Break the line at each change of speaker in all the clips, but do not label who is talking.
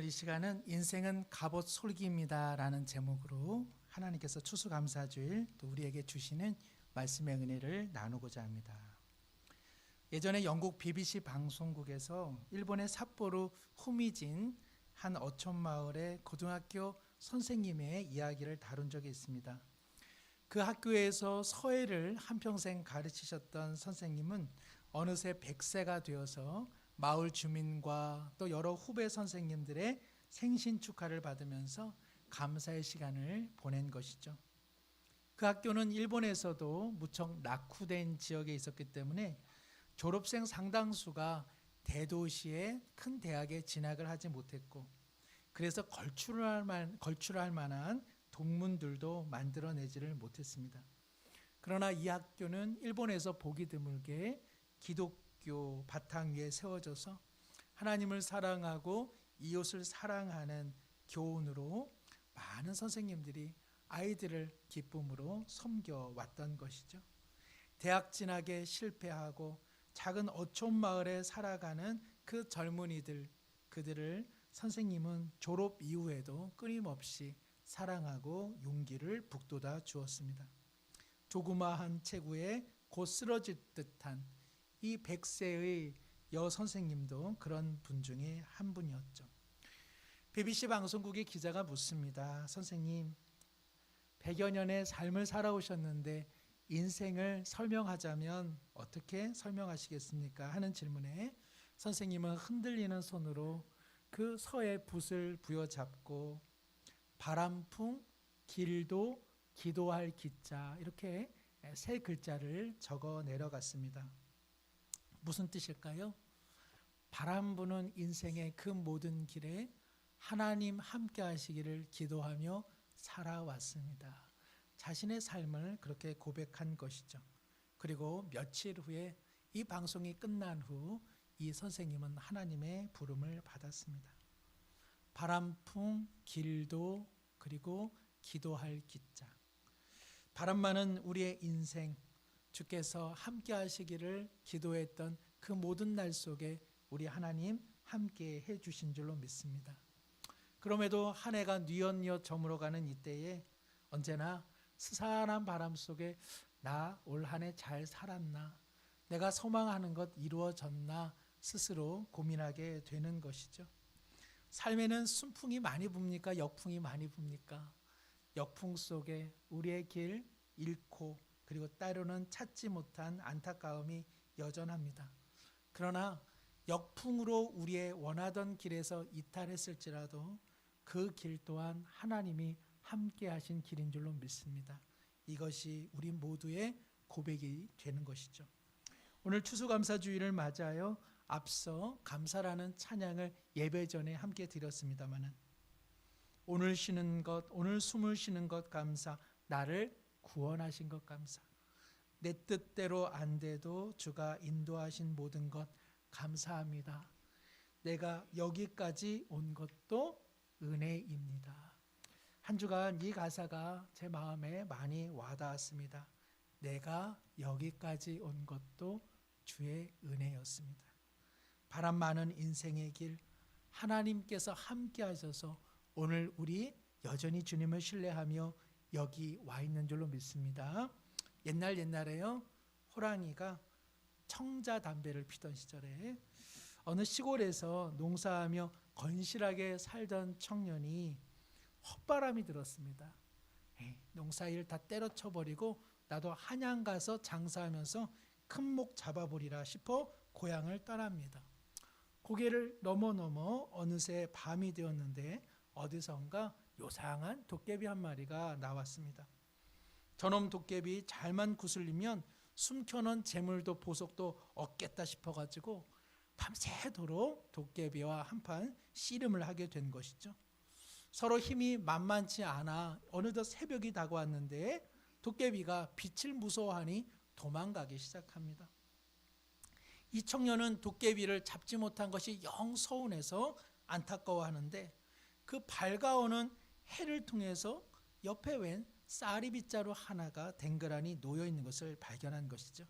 이 시간은 인생은 갑옷 솔기입니다 라는 제목으로 하나님께서 추수감사주일 또 우리에게 주시는 말씀의 은혜를 나누고자 합니다. 예전에 영국 BBC 방송국에서 일본의 삿포로 후미진 한 어촌 마을의 고등학교 선생님의 이야기를 다룬 적이 있습니다. 그 학교에서 서예를 한평생 가르치셨던 선생님은 어느새 100세가 되어서 마을 주민과 또 여러 후배 선생님들의 생신 축하를 받으면서 감사의 시간을 보낸 것이죠. 그 학교는 일본에서도 무척 낙후된 지역에 있었기 때문에 졸업생 상당수가 대도시의 큰 대학에 진학을 하지 못했고, 그래서 걸출할 만한 동문들도 만들어내지를 못했습니다. 그러나 이 학교는 일본에서 보기 드물게 기독교 바탕 위에 세워져서 하나님을 사랑하고 이웃을 사랑하는 교훈으로 많은 선생님들이 아이들을 기쁨으로 섬겨왔던 것이죠. 대학 진학에 실패하고 작은 어촌 마을에 살아가는 그 젊은이들, 그들을 선생님은 졸업 이후에도 끊임없이 사랑하고 용기를 북돋아 주었습니다. 조그마한 체구에 곧 쓰러질 듯한 이 100세의 여 선생님도 그런 분 중에 한 분이었죠. BBC 방송국의 기자가 묻습니다. 선생님, 100여 년의 삶을 살아오셨는데 인생을 설명하자면 어떻게 설명하시겠습니까? 하는 질문에 선생님은 흔들리는 손으로 그 서의 붓을 부여잡고 바람풍, 길도, 기도할 기자, 이렇게 세 글자를 적어 내려갔습니다. 무슨 뜻일까요? 바람 부는 인생의 그 모든 길에 하나님 함께 하시기를 기도하며 살아왔습니다. 자신의 삶을 그렇게 고백한 것이죠. 그리고 며칠 후에 이 방송이 끝난 후 이 선생님은 하나님의 부름을 받았습니다. 바람풍, 길도, 그리고 기도할 기자. 바람 많은 우리의 인생, 주께서 함께 하시기를 기도했던 그 모든 날 속에 우리 하나님 함께 해 주신 줄로 믿습니다. 그럼에도 한 해가 뉘엿뉘엿 저물어가는 이때에 언제나 스산한 바람 속에 나 올 한 해 잘 살았나, 내가 소망하는 것 이루어졌나 스스로 고민하게 되는 것이죠. 삶에는 순풍이 많이 붑니까? 역풍이 많이 붑니까? 역풍 속에 우리의 길 잃고 그리고 때로는 찾지 못한 안타까움이 여전합니다. 그러나 역풍으로 우리의 원하던 길에서 이탈했을지라도 그 길 또한 하나님이 함께 하신 길인 줄로 믿습니다. 이것이 우리 모두의 고백이 되는 것이죠. 오늘 추수감사주일을 맞아요. 앞서 감사라는 찬양을 예배 전에 함께 드렸습니다마는 오늘 쉬는 것, 오늘 숨을 쉬는 것 감사, 나를 구원하신 것 감사, 내 뜻대로 안 돼도 주가 인도하신 모든 것 감사합니다. 내가 여기까지 온 것도 은혜입니다. 한 주간 이 가사가 제 마음에 많이 와닿았습니다. 내가 여기까지 온 것도 주의 은혜였습니다. 바람 많은 인생의 길, 하나님께서 함께 하셔서 오늘 우리 여전히 주님을 신뢰하며 여기 와 있는 줄로 믿습니다. 옛날에요, 호랑이가 청자 담배를 피던 시절에 어느 시골에서 농사하며 건실하게 살던 청년이 헛바람이 들었습니다. 농사일 다 때려쳐버리고 나도 한양 가서 장사하면서 큰 목 잡아보리라 싶어 고향을 떠납니다. 고개를 넘어 어느새 밤이 되었는데 어디선가 요상한 도깨비 한 마리가 나왔습니다. 저놈 도깨비 잘만 구슬리면 숨겨놓은 재물도 보석도 얻겠다 싶어가지고 밤새도록 도깨비와 한판 씨름을 하게 된 것이죠. 서로 힘이 만만치 않아 어느덧 새벽이 다가왔는데 도깨비가 빛을 무서워하니 도망가기 시작합니다. 이 청년은 도깨비를 잡지 못한 것이 영 서운해서 안타까워하는데 그 밝아오는 해를 통해서 옆에 웬 쌀이 빗자루 하나가 댕그라니 놓여 있는 것을 발견한 것이죠.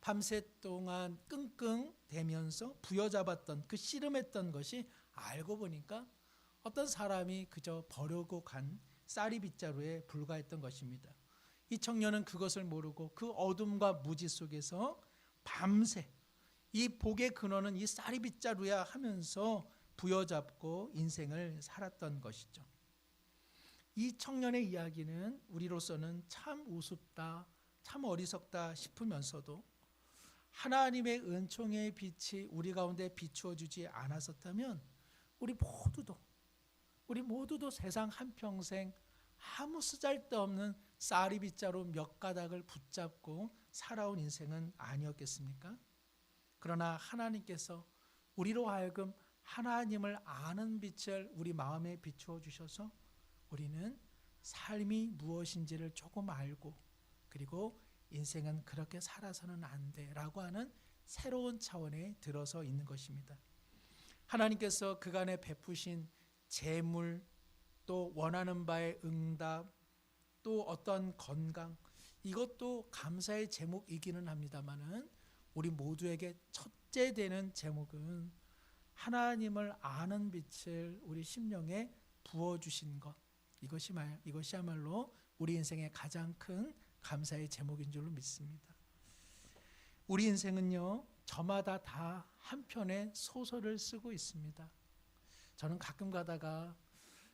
밤새 동안 끙끙대면서 부여잡았던 그 씨름했던 것이 알고 보니까 어떤 사람이 그저 버리고 간 쌀이 빗자루에 불과했던 것입니다. 이 청년은 그것을 모르고 그 어둠과 무지 속에서 밤새 이 복의 근원은 이 쌀이 빗자루야 하면서 부여잡고 인생을 살았던 것이죠. 이 청년의 이야기는 우리로서는 참 우습다, 참 어리석다 싶으면서도 하나님의 은총의 빛이 우리 가운데 비추어 주지 않았었다면 우리 모두도 세상 한평생 아무 쓰잘데없는 쌀이 빗자루 몇 가닥을 붙잡고 살아온 인생은 아니었겠습니까? 그러나 하나님께서 우리로 하여금 하나님을 아는 빛을 우리 마음에 비추어 주셔서 우리는 삶이 무엇인지를 조금 알고, 그리고 인생은 그렇게 살아서는 안 돼라고 하는 새로운 차원에 들어서 있는 것입니다. 하나님께서 그간에 베푸신 재물, 또 원하는 바의 응답, 또 어떤 건강, 이것도 감사의 제목이기는 합니다만은 우리 모두에게 첫째 되는 제목은 하나님을 아는 빛을 우리 심령에 부어주신 것, 이것이야말로 우리 인생의 가장 큰 감사의 제목인 줄로 믿습니다. 우리 인생은요, 저마다 다 한 편의 소설을 쓰고 있습니다. 저는 가끔 가다가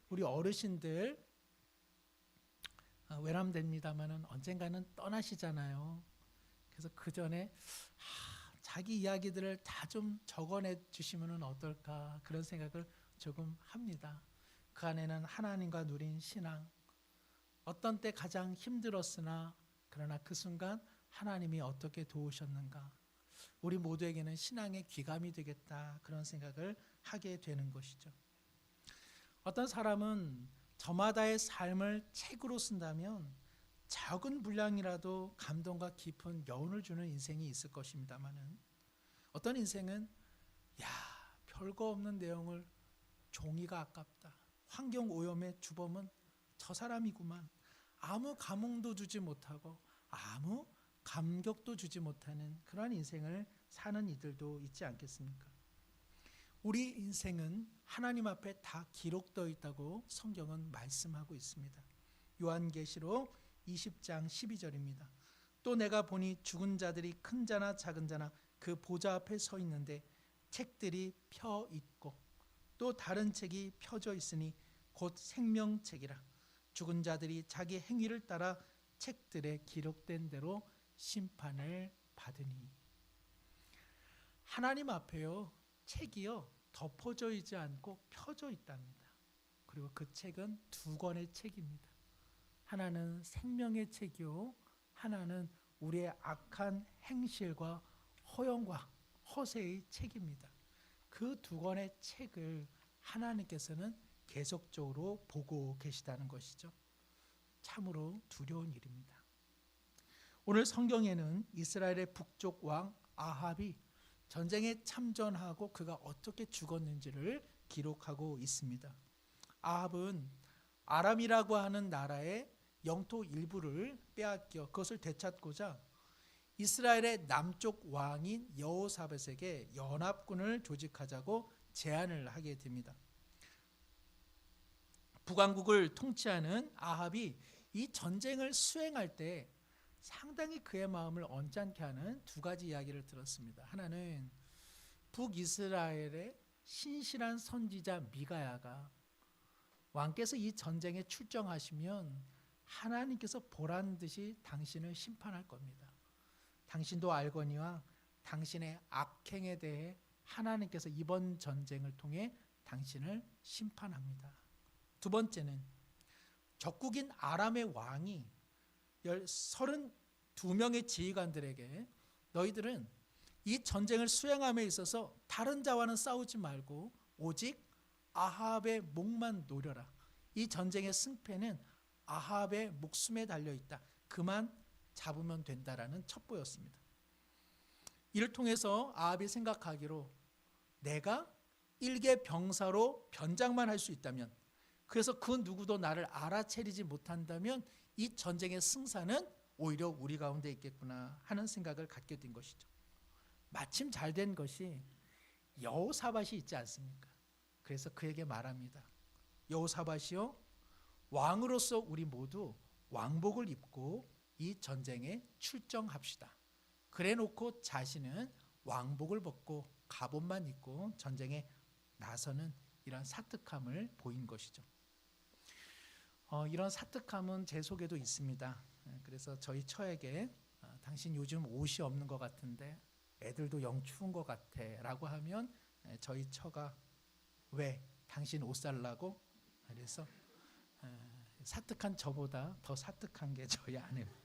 우리 어르신들 외람됩니다마는 언젠가는 떠나시잖아요. 그래서 그 전에 자기 이야기들을 다 좀 적어내 주시면 어떨까, 그런 생각을 조금 합니다. 그 안에는 하나님과 누린 신앙, 어떤 때 가장 힘들었으나 그러나 그 순간 하나님이 어떻게 도우셨는가, 우리 모두에게는 신앙의 귀감이 되겠다, 그런 생각을 하게 되는 것이죠. 어떤 사람은 저마다의 삶을 책으로 쓴다면 작은 분량이라도 감동과 깊은 여운을 주는 인생이 있을 것입니다만은, 어떤 인생은 별거 없는 내용을 종이가 아깝다, 환경 오염의 주범은 저 사람이구만, 아무 감흥도 주지 못하고 아무 감격도 주지 못하는 그러한 인생을 사는 이들도 있지 않겠습니까? 우리 인생은 하나님 앞에 다 기록되어 있다고 성경은 말씀하고 있습니다. 요한계시록 20장 12절입니다. 또 내가 보니 죽은 자들이 큰 자나 작은 자나 그 보좌 앞에 서 있는데 책들이 펴 있고 또 다른 책이 펴져 있으니 곧 생명책이라. 죽은 자들이 자기 행위를 따라 책들에 기록된 대로 심판을 받으니. 하나님 앞에요, 책이요 덮어져 있지 않고 펴져 있답니다. 그리고 그 책은 두 권의 책입니다. 하나는 생명의 책이요, 하나는 우리의 악한 행실과 허영과 허세의 책입니다. 그 두 권의 책을 하나님께서는 계속적으로 보고 계시다는 것이죠. 참으로 두려운 일입니다. 오늘 성경에는 이스라엘의 북쪽 왕 아합이 전쟁에 참전하고 그가 어떻게 죽었는지를 기록하고 있습니다. 아합은 아람이라고 하는 나라의 영토 일부를 빼앗겨 그것을 되찾고자 이스라엘의 남쪽 왕인 여호사밧에게 연합군을 조직하자고 제안을 하게 됩니다. 북왕국을 통치하는 아합이 이 전쟁을 수행할 때 상당히 그의 마음을 언짢게 하는 두 가지 이야기를 들었습니다. 하나는 북이스라엘의 신실한 선지자 미가야가 왕께서 이 전쟁에 출정하시면 하나님께서 보란 듯이 당신을 심판할 겁니다. 당신도 알거니와 당신의 악행에 대해 하나님께서 이번 전쟁을 통해 당신을 심판합니다. 두 번째는 적국인 아람의 왕이 32명의 지휘관들에게 너희들은 이 전쟁을 수행함에 있어서 다른 자와는 싸우지 말고 오직 아합의 목만 노려라. 이 전쟁의 승패는 아합의 목숨에 달려있다. 그만 잡으면 된다라는 첩보였습니다. 이를 통해서 아합이 생각하기로 내가 일개 병사로 변장만 할 수 있다면, 그래서 그 누구도 나를 알아채리지 못한다면 이 전쟁의 승산은 오히려 우리 가운데 있겠구나 하는 생각을 갖게 된 것이죠. 마침 잘 된 것이 여호사밧이 있지 않습니까? 그래서 그에게 말합니다. 여호사밧이요, 왕으로서 우리 모두 왕복을 입고 이 전쟁에 출정합시다. 그래 놓고 자신은 왕복을 벗고 갑옷만 입고 전쟁에 나서는 이런 사특함을 보인 것이죠. 이런 사특함은 제 속에도 있습니다. 그래서 저희 처에게 당신 요즘 옷이 없는 것 같은데 애들도 영 추운 것 같아 라고 하면 저희 처가 왜 당신 옷 살라고? 그래서 사특한 저보다 더 사특한 게 저희 아내입니다.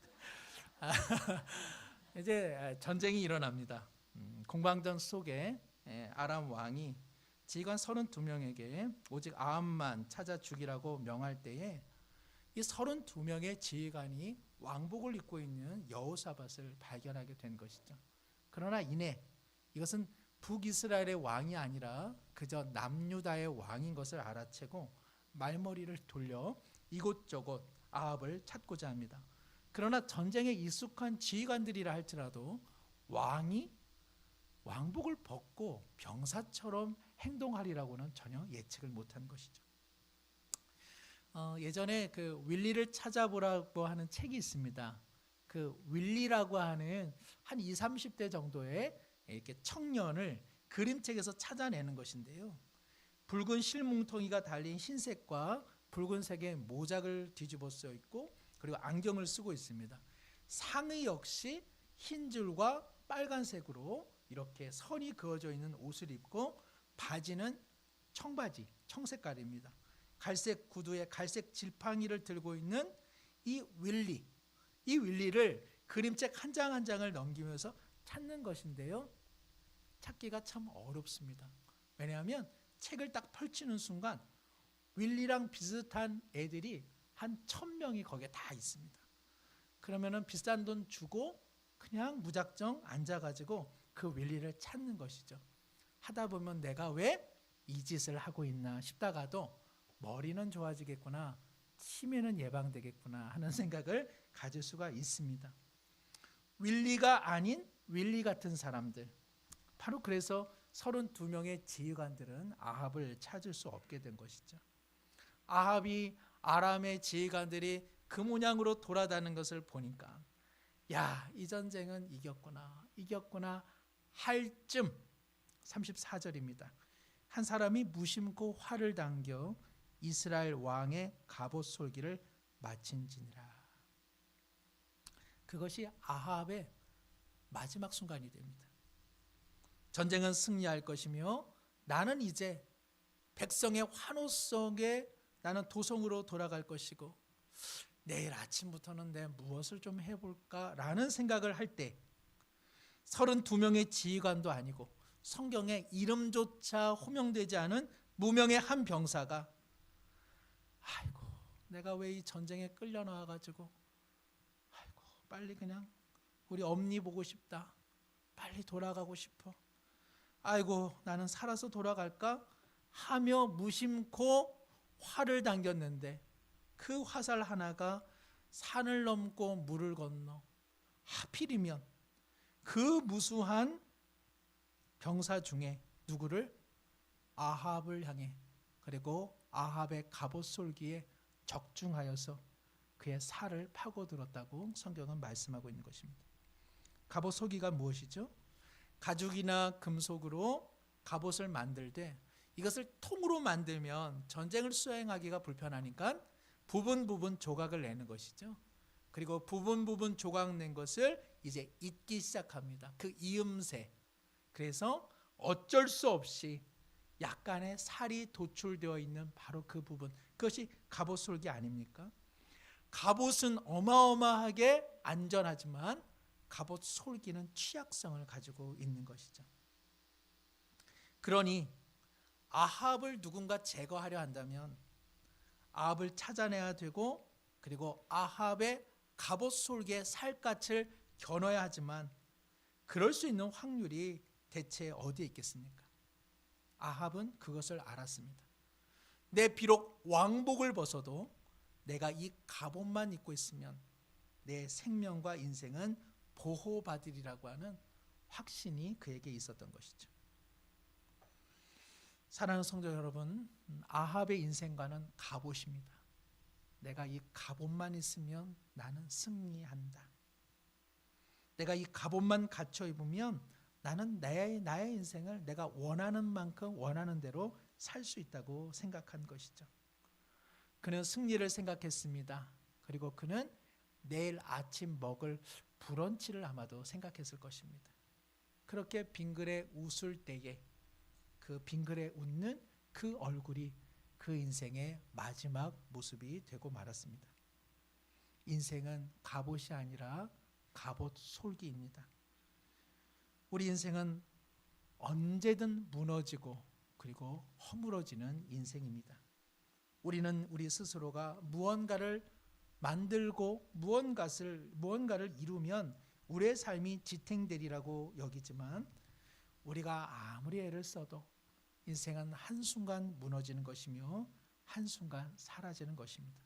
이제 전쟁이 일어납니다. 공방전 속에 아람 왕이 지휘관 32명에게 오직 아합만 찾아 죽이라고 명할 때에 이 32명의 지휘관이 왕복을 입고 있는 여호사밧을 발견하게 된 것이죠. 그러나 이내 이것은 북이스라엘의 왕이 아니라 그저 남유다의 왕인 것을 알아채고 말머리를 돌려 이곳저곳 아합을 찾고자 합니다. 그러나 전쟁에 익숙한 지휘관들이라 할지라도 왕이 왕복을 벗고 병사처럼 행동하리라고는 전혀 예측을 못한 것이죠. 예전에 그 윌리를 찾아보라고 하는 책이 있습니다. 그 윌리라고 하는 한 20, 30대 정도의 이렇게 청년을 그림책에서 찾아내는 것인데요. 붉은 실뭉텅이가 달린 흰색과 붉은색의 모자를 뒤집어 써 있고 그리고 안경을 쓰고 있습니다. 상의 역시 흰 줄과 빨간색으로 이렇게 선이 그어져 있는 옷을 입고 바지는 청바지, 청색깔입니다. 갈색 구두에 갈색 지팡이를 들고 있는 이 윌리를 그림책 한 장 한 장을 넘기면서 찾는 것인데요. 찾기가 참 어렵습니다. 왜냐하면 책을 딱 펼치는 순간 윌리랑 비슷한 애들이 한 1000명이 거기에 다 있습니다. 그러면은 비싼 돈 주고 그냥 무작정 앉아가지고 그 윌리를 찾는 것이죠. 하다 보면 내가 왜 이 짓을 하고 있나 싶다가도 머리는 좋아지겠구나, 치매는 예방되겠구나 하는 생각을 가질 수가 있습니다. 윌리가 아닌 윌리 같은 사람들, 바로 그래서 32명의 지휘관들은 아합을 찾을 수 없게 된 것이죠. 아합이 아람의 지휘관들이 그 모양으로 돌아다니는 것을 보니까 야, 이 전쟁은 이겼구나 할 쯤 34절입니다. 한 사람이 무심코 활을 당겨 이스라엘 왕의 갑옷 솔기를 마친지니라. 그것이 아합의 마지막 순간이 됩니다. 전쟁은 승리할 것이며 나는 이제 백성의 환호 속에 나는 도성으로 돌아갈 것이고 내일 아침부터는 내 무엇을 좀 해볼까라는 생각을 할 때 32명의 지휘관도 아니고 성경에 이름조차 호명되지 않은 무명의 한 병사가 아이고 내가 왜 이 전쟁에 끌려 나와가지고 아이고 빨리 그냥 우리 엄니 보고 싶다, 빨리 돌아가고 싶어, 아이고 나는 살아서 돌아갈까 하며 무심코 활을 당겼는데 그 화살 하나가 산을 넘고 물을 건너 하필이면 그 무수한 병사 중에 누구를? 아합을 향해, 그리고 아합의 갑옷 솔기에 적중하여서 그의 살을 파고들었다고 성경은 말씀하고 있는 것입니다. 갑옷 솔기가 무엇이죠? 가죽이나 금속으로 갑옷을 만들 때 이것을 통으로 만들면 전쟁을 수행하기가 불편하니까 부분 조각을 내는 것이죠. 그리고 부분 조각 낸 것을 이제 잇기 시작합니다. 그 이음새. 그래서 어쩔 수 없이 약간의 살이 도출되어 있는 바로 그 부분, 그것이 갑옷 솔기 아닙니까? 갑옷은 어마어마하게 안전하지만 갑옷 솔기는 취약성을 가지고 있는 것이죠. 그러니 아합을 누군가 제거하려 한다면 아합을 찾아내야 되고 그리고 아합의 갑옷 솔기의 살갗을 겨눠야 하지만 그럴 수 있는 확률이 대체 어디에 있겠습니까? 아합은 그것을 알았습니다. 내 비록 왕복을 벗어도 내가 이 갑옷만 입고 있으면 내 생명과 인생은 보호받으리라고 하는 확신이 그에게 있었던 것이죠. 사랑하는 성도 여러분, 아합의 인생과는 갑옷입니다. 내가 이 갑옷만 있으면 나는 승리한다. 내가 이 갑옷만 갖춰 입으면 나는 나의 인생을 내가 원하는 만큼 원하는 대로 살 수 있다고 생각한 것이죠. 그는 승리를 생각했습니다. 그리고 그는 내일 아침 먹을 브런치를 아마도 생각했을 것입니다. 그렇게 빙그레 웃을 때에 그 빙그레 웃는 그 얼굴이 그 인생의 마지막 모습이 되고 말았습니다. 인생은 갑옷이 아니라 갑옷 솔기입니다. 우리 인생은 언제든 무너지고 그리고 허물어지는 인생입니다. 우리는 우리 스스로가 무언가를 만들고 무언가를 이루면 우리의 삶이 지탱되리라고 여기지만 우리가 아무리 애를 써도 인생은 한순간 무너지는 것이며 한순간 사라지는 것입니다.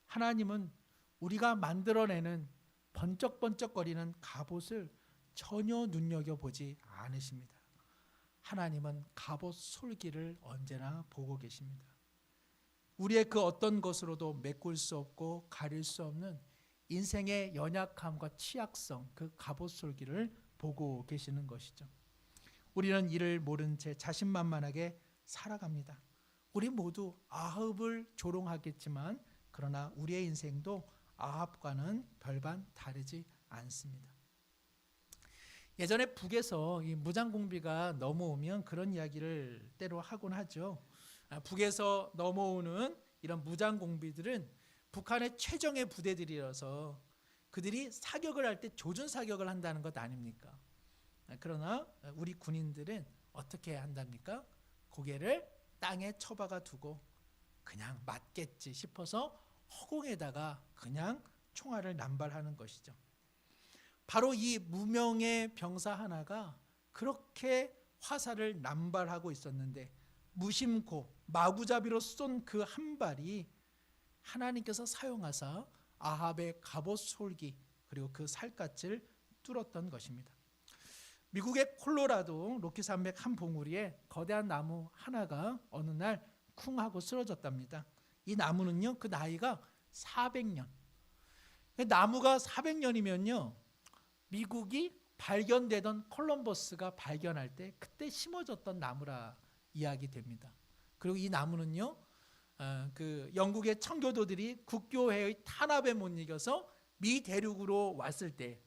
하나님은 우리가 만들어내는 번쩍번쩍거리는 갑옷을 전혀 눈여겨보지 않으십니다. 하나님은 갑옷 솔기를 언제나 보고 계십니다. 우리의 그 어떤 것으로도 메꿀 수 없고 가릴 수 없는 인생의 연약함과 취약성, 그 갑옷 솔기를 보고 계시는 것이죠. 우리는 이를 모른 채 자신만만하게 살아갑니다. 우리 모두 아합을 조롱하겠지만 그러나 우리의 인생도 아합과는 별반 다르지 않습니다. 예전에 북에서 이 무장공비가 넘어오면 그런 이야기를 때로 하곤 하죠. 북에서 넘어오는 이런 무장공비들은 북한의 최정예 부대들이라서 그들이 사격을 할 때 조준 사격을 한다는 것 아닙니까? 그러나 우리 군인들은 어떻게 한답니까? 고개를 땅에 처박아 두고 그냥 맞겠지 싶어서 허공에다가 그냥 총알을 남발하는 것이죠. 바로 이 무명의 병사 하나가 그렇게 화살을 남발하고 있었는데 무심코 마구잡이로 쏜 그 한 발이 하나님께서 사용하사 아합의 갑옷 솔기 그리고 그 살갗을 뚫었던 것입니다. 미국의 콜로라도 로키 산맥 한 봉우리에 거대한 나무 하나가 어느 날 쿵 하고 쓰러졌답니다. 이 나무는요, 그 나이가 400년. 나무가 400년이면요, 미국이 발견되던 콜럼버스가 발견할 때 그때 심어졌던 나무라 이야기됩니다. 그리고 이 나무는요, 그 영국의 청교도들이 국교회의 탄압에 못 이겨서 미 대륙으로 왔을 때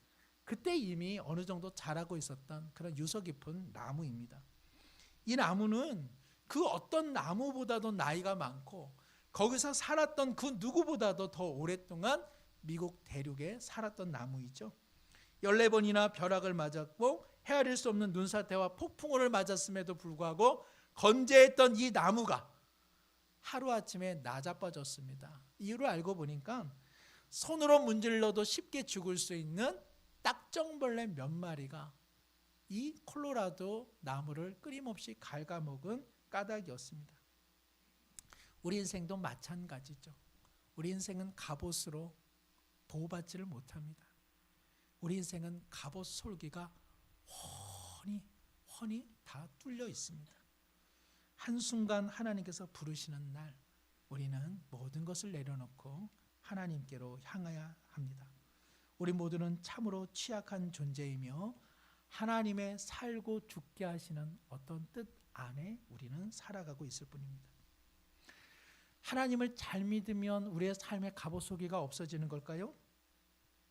그때 이미 어느 정도 자라고 있었던 그런 유서 깊은 나무입니다. 이 나무는 그 어떤 나무보다도 나이가 많고 거기서 살았던 그 누구보다도 더 오랫동안 미국 대륙에 살았던 나무이죠. 14번이나 벼락을 맞았고 헤아릴 수 없는 눈사태와 폭풍우를 맞았음에도 불구하고 건재했던 이 나무가 하루아침에 나자빠졌습니다. 이유를 알고 보니까 손으로 문질러도 쉽게 죽을 수 있는 딱정벌레 몇 마리가 이 콜로라도 나무를 끊임없이 갉아먹은 까닭이었습니다. 우리 인생도 마찬가지죠. 우리 인생은 갑옷으로 보호받지를 못합니다. 우리 인생은 갑옷 솔기가 훤히 다 뚫려 있습니다. 한순간 하나님께서 부르시는 날 우리는 모든 것을 내려놓고 하나님께로 향해야 합니다. 우리 모두는 참으로 취약한 존재이며 하나님의 살고 죽게 하시는 어떤 뜻 안에 우리는 살아가고 있을 뿐입니다. 하나님을 잘 믿으면 우리의 삶의 갑옷 솔기가 없어지는 걸까요?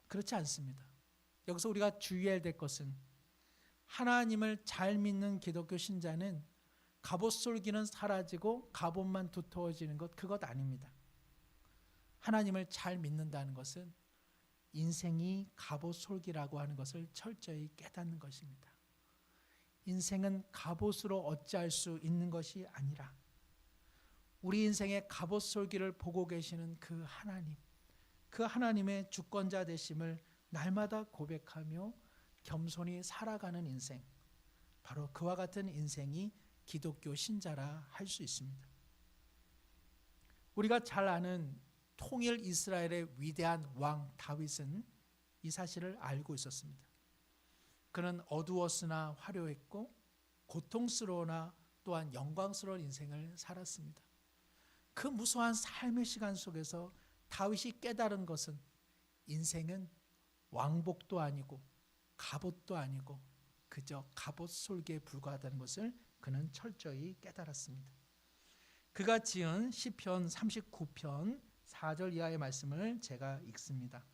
그렇지 않습니다. 여기서 우리가 주의해야 될 것은 하나님을 잘 믿는 기독교 신자는 갑옷 솔기는 사라지고 갑옷만 두터워지는 것, 그것 아닙니다. 하나님을 잘 믿는다는 것은 인생이 갑옷 솔기라고 하는 것을 철저히 깨닫는 것입니다. 인생은 갑옷으로 어찌할 수 있는 것이 아니라 우리 인생의 갑옷 솔기를 보고 계시는 그 하나님, 그 하나님의 주권자 되심을 날마다 고백하며 겸손히 살아가는 인생, 바로 그와 같은 인생이 기독교 신자라 할 수 있습니다. 우리가 잘 아는 통일 이스라엘의 위대한 왕 다윗은 이 사실을 알고 있었습니다. 그는 어두웠으나 화려했고 고통스러우나 또한 영광스러운 인생을 살았습니다. 그 무수한 삶의 시간 속에서 다윗이 깨달은 것은 인생은 왕복도 아니고 갑옷도 아니고 그저 갑옷 솔기에 불과하다는 것을 그는 철저히 깨달았습니다. 그가 지은 시편 39편 4절 이하의 말씀을 제가 읽습니다.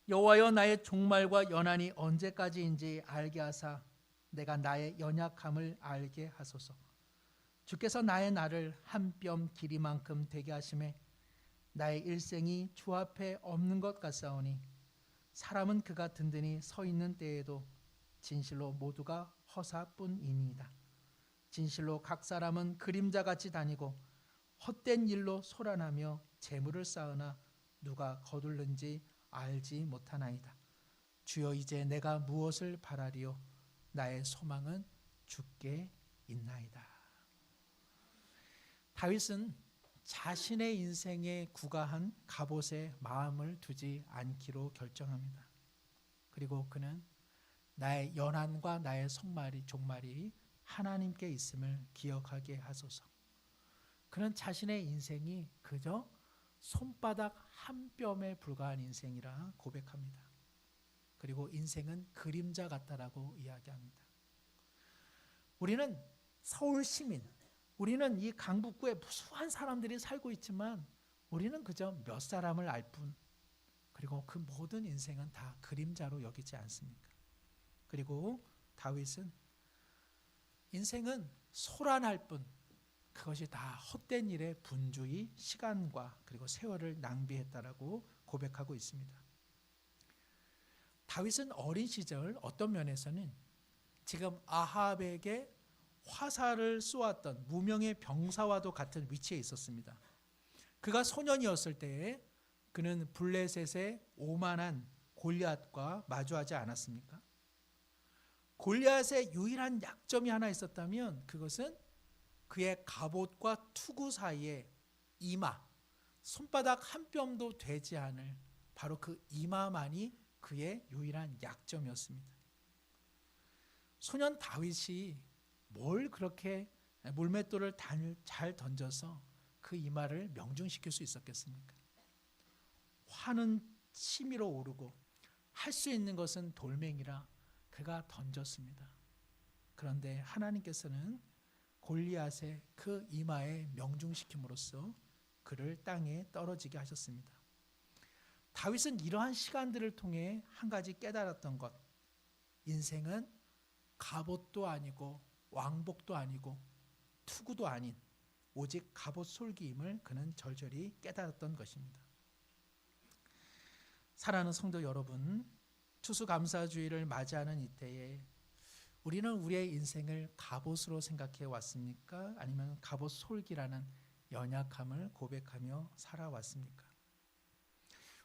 여호와여, 나의 종말과 연한이 언제까지인지 알게 하사 내가 나의 연약함을 알게 하소서. 주께서 나의 날을 한 뼘 길이만큼 되게 하심에 나의 일생이 주 앞에 없는 것 같사오니 사람은 그가 든든히 서 있는 때에도 진실로 모두가 허사뿐이니이다. 진실로 각 사람은 그림자같이 다니고 헛된 일로 소란하며 재물을 쌓으나 누가 거둘는지 알지 못하나이다. 주여, 이제 내가 무엇을 바라리요? 나의 소망은 주께 있나이다. 다윗은 자신의 인생에 구가한 갑옷에 마음을 두지 않기로 결정합니다. 그리고 그는 나의 연한과 나의 종말이 하나님께 있음을 기억하게 하소서. 그는 자신의 인생이 그저 손바닥 한 뼘에 불과한 인생이라 고백합니다. 그리고 인생은 그림자 같다라고 이야기합니다. 우리는 서울 시민, 우리는 이 강북구에 무수한 사람들이 살고 있지만 우리는 그저 몇 사람을 알 뿐, 그리고 그 모든 인생은 다 그림자로 여기지 않습니까? 그리고 다윗은 인생은 소란할 뿐, 그것이 다 헛된 일에 분주히 시간과 그리고 세월을 낭비했다라고 고백하고 있습니다. 다윗은 어린 시절 어떤 면에서는 지금 아합에게 화살을 쏘았던 무명의 병사와도 같은 위치에 있었습니다. 그가 소년이었을 때에 그는 블레셋의 오만한 골리앗과 마주하지 않았습니까? 골리앗의 유일한 약점이 하나 있었다면 그것은 그의 갑옷과 투구 사이에 이마, 손바닥 한 뼘도 되지 않을 바로 그 이마만이 그의 유일한 약점이었습니다. 소년 다윗이 뭘 그렇게 물맷돌을 잘 던져서 그 이마를 명중시킬 수 있었겠습니까? 화는 치밀어 오르고 할 수 있는 것은 돌멩이라 그가 던졌습니다. 그런데 하나님께서는 골리앗의 그 이마에 명중시킴으로써 그를 땅에 떨어지게 하셨습니다. 다윗은 이러한 시간들을 통해 한 가지 깨달았던 것, 인생은 갑옷도 아니고 왕복도 아니고 투구도 아닌 오직 갑옷 솔기임을 그는 절절히 깨달았던 것입니다. 사랑하는 성도 여러분, 추수감사주의를 맞이하는 이때에 우리는 우리의 인생을 갑옷으로 생각해 왔습니까? 아니면 갑옷 솔기라는 연약함을 고백하며 살아왔습니까?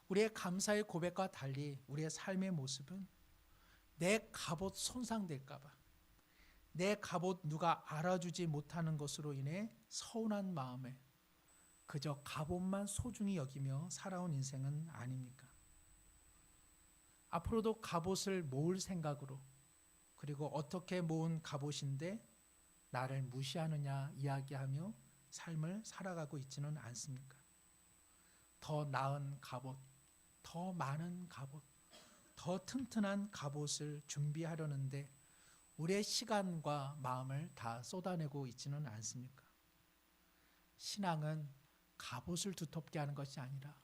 우리의 감사의 고백과 달리 우리의 삶의 모습은 내 갑옷 손상될까 봐, 내 갑옷 누가 알아주지 못하는 것으로 인해 서운한 마음에 그저 갑옷만 소중히 여기며 살아온 인생은 아닙니까? 앞으로도 갑옷을 모을 생각으로, 그리고 어떻게 모은 갑옷인데 나를 무시하느냐 이야기하며 삶을 살아가고 있지는 않습니까? 더 나은 갑옷, 더 많은 갑옷, 더 튼튼한 갑옷을 준비하려는데 우리의 시간과 마음을 다 쏟아내고 있지는 않습니까? 신앙은 갑옷을 두텁게 하는 것이 아니라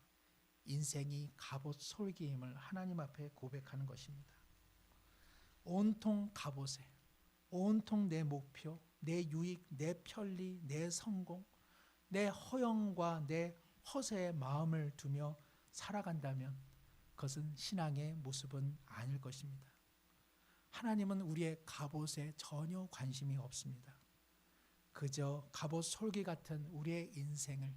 인생이 갑옷 솔기임을 하나님 앞에 고백하는 것입니다. 온통 갑옷에, 온통 내 목표, 내 유익, 내 편리, 내 성공, 내 허영과 내 허세에 마음을 두며 살아간다면 그것은 신앙의 모습은 아닐 것입니다. 하나님은 우리의 갑옷에 전혀 관심이 없습니다. 그저 갑옷 솔기 같은 우리의 인생을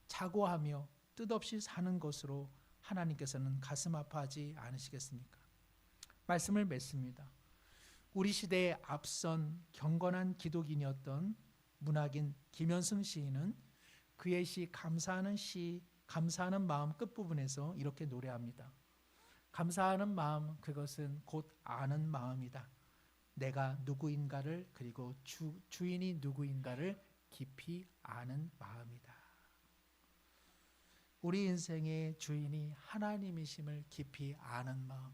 자고하며 뜻없이 사는 것으로 하나님께서는 가슴 아파하지 않으시겠습니까? 말씀을 맺습니다. 우리 시대의 앞선 경건한 기독인이었던 문학인 김현승 시인은 그의 시, 감사하는 마음 끝부분에서 이렇게 노래합니다. 감사하는 마음, 그것은 곧 아는 마음이다. 내가 누구인가를, 그리고 주인이 누구인가를 깊이 아는 마음이다. 우리 인생의 주인이 하나님이심을 깊이 아는 마음,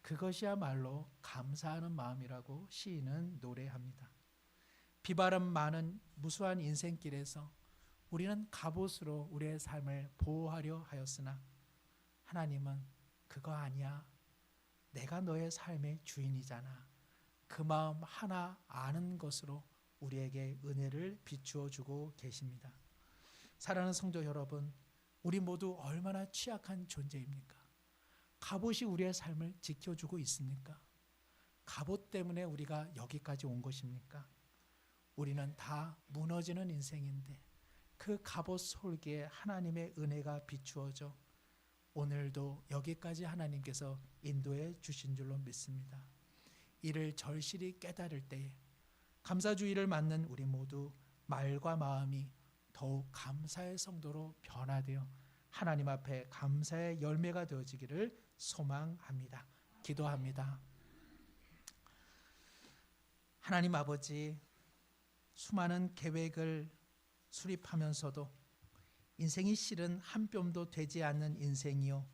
그것이야말로 감사하는 마음이라고 시인은 노래합니다. 비바람 많은 무수한 인생길에서 우리는 갑옷으로 우리의 삶을 보호하려 하였으나 하나님은 그거 아니야. 내가 너의 삶의 주인이잖아. 그 마음 하나 아는 것으로 우리에게 은혜를 비추어 주고 계십니다. 사랑하는 성도 여러분, 우리 모두 얼마나 취약한 존재입니까? 갑옷이 우리의 삶을 지켜주고 있습니까? 갑옷 때문에 우리가 여기까지 온 것입니까? 우리는 다 무너지는 인생인데 그 갑옷 솔기에 하나님의 은혜가 비추어져 오늘도 여기까지 하나님께서 인도해 주신 줄로 믿습니다. 이를 절실히 깨달을 때에 감사주의를 맞는 우리 모두 말과 마음이 더욱 감사의 성도로 변화되어 하나님 앞에 감사의 열매가 되어지기를 소망합니다. 기도합니다. 하나님 아버지, 수많은 계획을 수립하면서도 인생이 실은 한 뼘도 되지 않는 인생이요,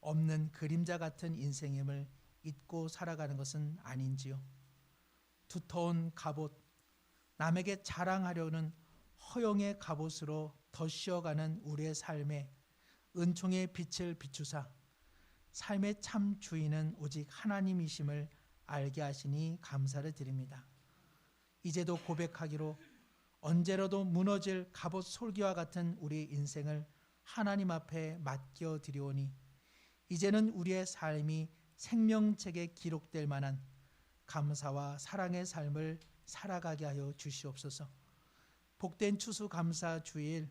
없는 그림자 같은 인생임을 잊고 살아가는 것은 아닌지요. 두터운 갑옷, 남에게 자랑하려는 허영의 갑옷으로 덧씌어가는 우리의 삶에 은총의 빛을 비추사 삶의 참 주인은 오직 하나님이심을 알게 하시니 감사를 드립니다. 이제도 고백하기로 언제라도 무너질 갑옷 솔기와 같은 우리 인생을 하나님 앞에 맡겨 드리오니 이제는 우리의 삶이 생명책에 기록될 만한 감사와 사랑의 삶을 살아가게 하여 주시옵소서. 복된 추수감사 주일,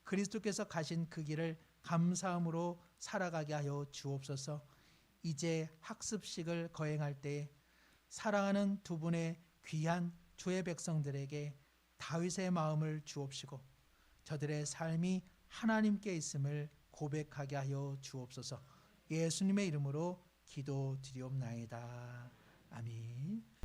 그리스도께서 가신 그 길을 감사함으로 살아가게 하여 주옵소서. 이제 학습식을 거행할 때에 사랑하는 두 분의 귀한 주의 백성들에게 다윗의 마음을 주옵시고 저들의 삶이 하나님께 있음을 고백하게 하여 주옵소서. 예수님의 이름으로 기도드리옵나이다. 아멘.